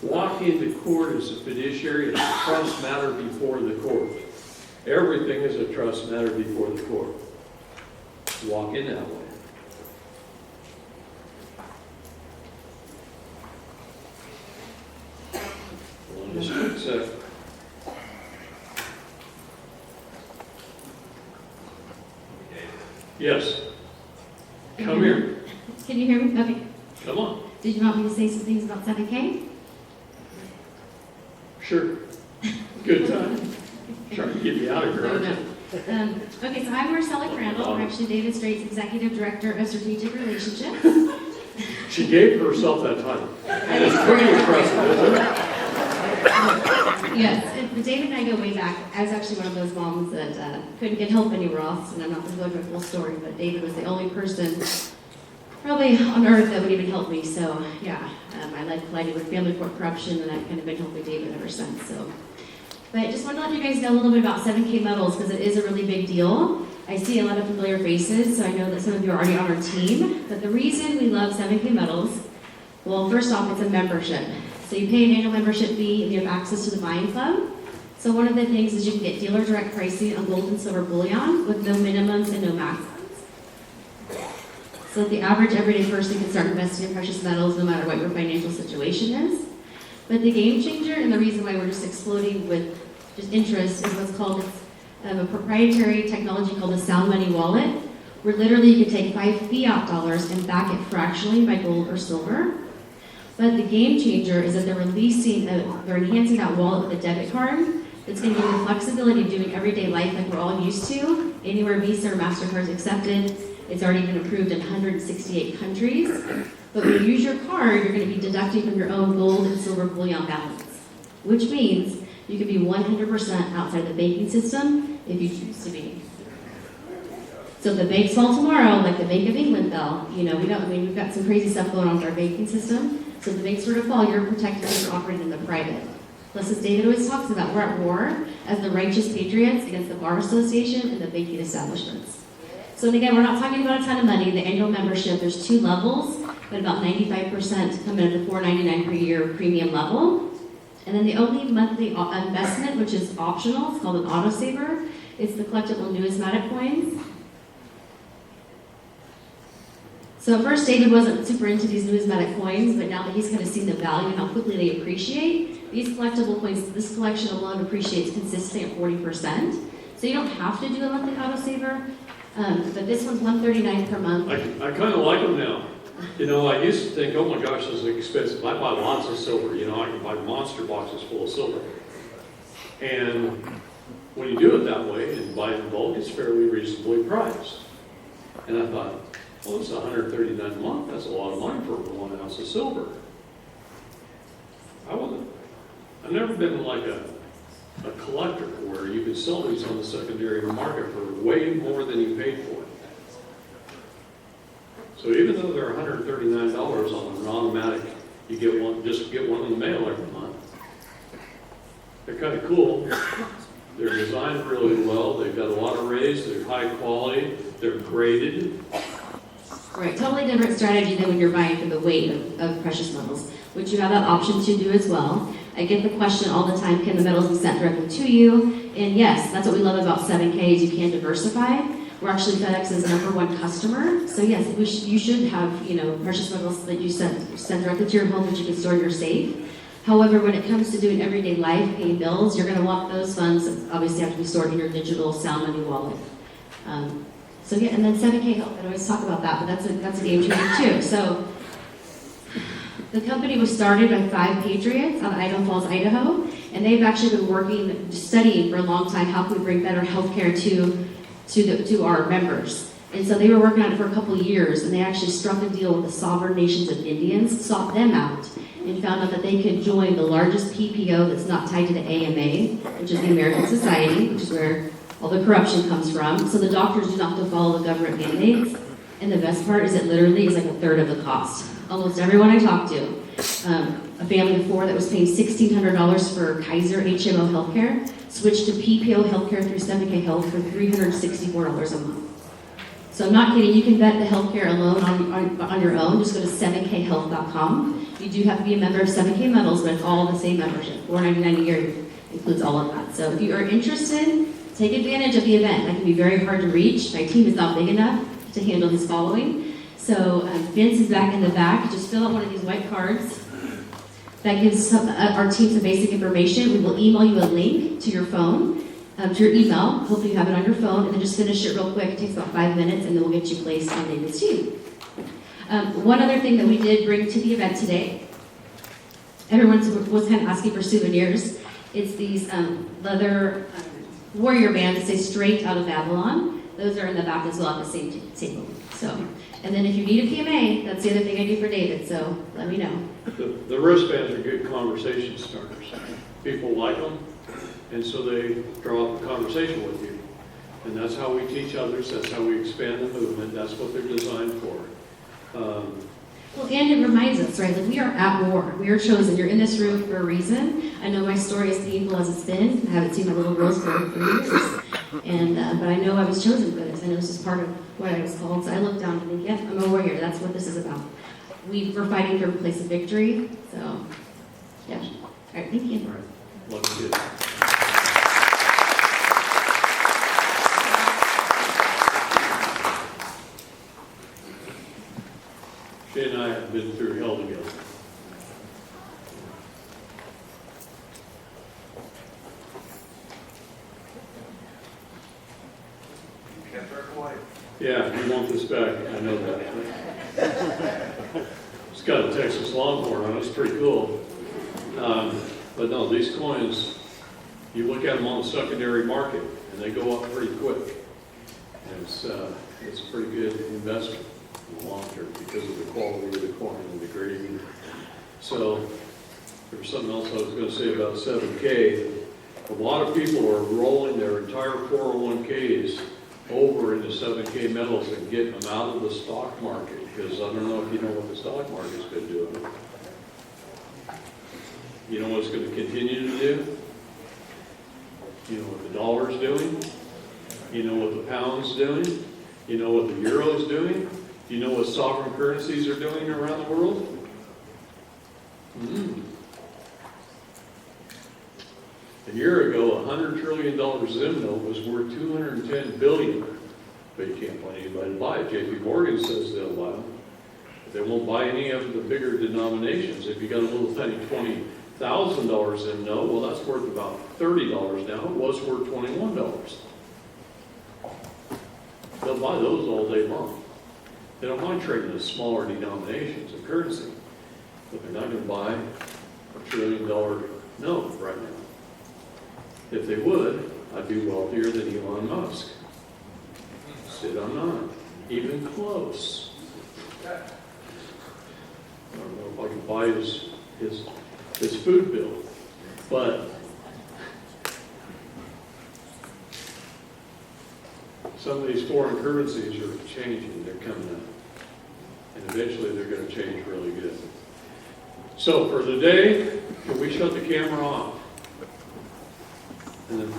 walk into court as a fiduciary, it's a trust matter before the court. Everything is a trust matter before the court. Walk in that way. Hold on just a quick sec. Yes. Come here. Can you hear me? Okay. Come on. Did you want me to say some things about 7K? Sure. Good time. Trying to get you out of here, aren't you? Okay, so I'm Marcella Crandall. I'm actually David Straight's Executive Director of Strategic Relationships. She gave herself that title. It's pretty impressive, isn't it? Yes, and David and I go way back. I was actually one of those moms that couldn't get help anywhere else, and I'm not going to go into a full story, but David was the only person probably on earth that would even help me. So, yeah, my life collided with family court corruption, and I've kind of been helping David ever since. So, but I just want to let you guys know a little bit about 7K Metals because it is a really big deal. I see a lot of familiar faces, so I know that some of you are already on our team. But the reason we love 7K Metals, well, first off, it's a membership. So you pay an annual membership fee and you have access to the buying club. So one of the things is you can get dealer direct pricing on gold and silver bullion with no minimums and no maximums. So the average everyday person can start investing in precious metals no matter what your financial situation is. But the game changer and the reason why we're just exploding with just interest is what's called a proprietary technology called the Sound Money Wallet, where literally you can take 5 fiat dollars and back it fractionally by gold or silver. But the game changer is that they're enhancing that wallet with a debit card that's going to give you the flexibility of doing everyday life like we're all used to. Anywhere Visa or MasterCard is accepted. It's already been approved in 168 countries. But when you use your card, you're going to be deducting from your own gold and silver bullion balance, which means you can be 100% outside the banking system if you choose to be. So if the banks fall tomorrow, like the Bank of England fell, we've got some crazy stuff going on with our banking system. So if the banks were to fall, you're protected if you're operating in the private. Plus, as David always talks about, we're at war as the righteous patriots against the Bar Association and the banking establishments. So and again, we're not talking about a ton of money. The annual membership, there's 2 levels, but about 95% come in at the $4.99 per year premium level. And then the only monthly investment, which is optional, it's called an autosaver. It's the collectible numismatic coins. So at first, David wasn't super into these numismatic coins, but now that he's kind of seen the value and how quickly they appreciate, these collectible coins, this collection alone appreciates consistently at 40%. So you don't have to do a monthly autosaver, but this one's $139 per month. I kind of like them now. I used to think, oh my gosh, this is expensive. I buy lots of silver. I can buy monster boxes full of silver. And when you do it that way and buy in bulk, it's fairly reasonably priced. And I thought, well, it's $139 a month. That's a lot of money for 1 ounce of silver. I've never been like a collector where you could sell these on the secondary market for way more than you paid for it. So even though they're $139 on an automatic, you get one in the mail every month. They're kind of cool. They're designed really well. They've got a lot of rays. They're high quality. They're graded. Right, totally different strategy than when you're buying for the weight of precious metals, which you have that option to do as well. I get the question all the time, can the metals be sent directly to you? And yes, that's what we love about 7K is you can diversify. We're actually FedEx's #1 customer. So yes, you should have, precious metals that you send directly to your home that you can store in your safe. However, when it comes to doing everyday life, paying bills, you're going to want those funds obviously have to be stored in your digital Sound Money wallet. So yeah, and then 7K Health, I always talk about that, but that's a game changer too. So the company was started by 5 patriots out of Idaho Falls, Idaho, and they've actually been studying for a long time how can we bring better healthcare to our members. And so they were working on it for a couple of years, and they actually struck a deal with the sovereign nations of Indians, sought them out, and found out that they could join the largest PPO that's not tied to the AMA, which is the American Society, which is where all the corruption comes from. So the doctors do not have to follow the government mandates. And the best part is it literally is like a third of the cost. Almost everyone I talk to, a family of 4 that was paying $1,600 for Kaiser HMO healthcare, switched to PPO healthcare through 7K Health for $364 a month. So I'm not kidding, you can vet the healthcare alone on your own. Just go to 7khealth.com. You do have to be a member of 7K Metals, but it's all the same membership. $4.99 a year includes all of that. So if you are interested, take advantage of the event. That can be very hard to reach. My team is not big enough to handle this following. So Vince is back in the back. Just fill out one of these white cards. That gives our team some basic information. We will email you a link to your phone, to your email. Hopefully you have it on your phone, and then just finish it real quick. It takes about 5 minutes, and then we'll get you placed on David's team. One other thing that we did bring to the event today, everyone was kind of asking for souvenirs. It's these leather warrior bands that say "Straight Out of Babylon." Those are in the back as well at the same table. So, and then if you need a PMA, that's the other thing I do for David. So let me know. The wristbands are good conversation starters. People like them, and so they draw up a conversation with you. And that's how we teach others. That's how we expand the movement. That's what they're designed for. Well, and it reminds us, right, like we are at war. We are chosen. You're in this room for a reason. I know my story is painful as it's been. I haven't seen my little girls for years. And, but I know I was chosen for this. I know this is part of what I was called. So I look down and think, yeah, I'm a warrior. That's what this is about. We're fighting for a place of victory. So, yeah. All right, thank you. All right. Let's do it. She and I have been through hell together. Yeah, you want this back, I know that. It's got a Texas Longhorn on it, it's pretty cool. But no, these coins, you look at them on the secondary market, and they go up pretty quick. And it's a pretty good investment in the long term because of the quality of the coin and the grading. So, there was something else I was going to say about 7K. A lot of people are rolling their entire 401ks over into 7K metals and getting them out of the stock market, because I don't know if you know what the stock market's been doing. You know what it's going to continue to do? You know what the dollar's doing? You know what the pound's doing? You know what the euro's doing? You know what sovereign currencies are doing around the world? A year ago, $100 trillion ZIM note was worth $210 billion. But you can't find anybody to buy it. JP Morgan says they'll buy them. But they won't buy any of the bigger denominations. If you got a little tiny $20,000 ZIM note, well, that's worth about $30 now. It was worth $21. They'll buy those all day long. They don't mind trading the smaller denominations of currency, but they're not going to buy $1 trillion note right now. If they would, I'd be wealthier than Elon Musk. Said I'm not. Even close. I don't know if I can buy his food bill. But some of these foreign currencies are changing. They're coming up. And eventually they're going to change really good. So for today, can we shut the camera off? And then for